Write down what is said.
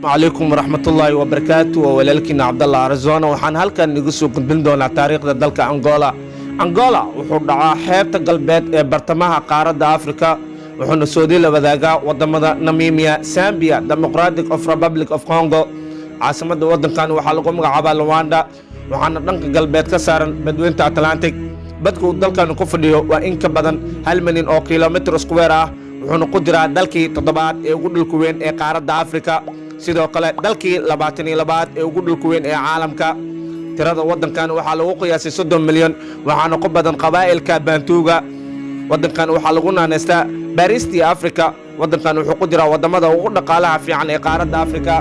عليكم ورحمة الله وبركاته ولكن عبد الله أرزونا وحن هلكن نقصو كنت دون تاريخda dalka Angola wuxuu dhacaa xeebta galbeed ee bartamaha qaaradda Afrika wuxuuna soo la wadaagaa wadamada Namibia, Zambia, Democratic of Republic of Congo. caasimada wadankan waxaa lagu magacaabaa Luanda waxaana dhanka galbeed ka saaran badweynta Atlantic. badku dalkan ku fadhiyo waa in ka badan 1 milyan oo kiiloomitir square ah wuxuuna ku jiraa dalkii toddobaad ee ugu dhulka weyn ee qaaradda Afrika. sidoo kale dalkii 22aad ee ugu dhulka weyn ee caalamka. tirada wadankan waxaa lagu qiyaasay 30 milyan waxaana ku badan qabaa'ilka Bantuuga. wadankan waxaa lagu naanaystaa Baristii Afrika. wadankan wuxuu ku jiraa wadamada ugu dhaqaalaha fiican ee qaaradda Afrika.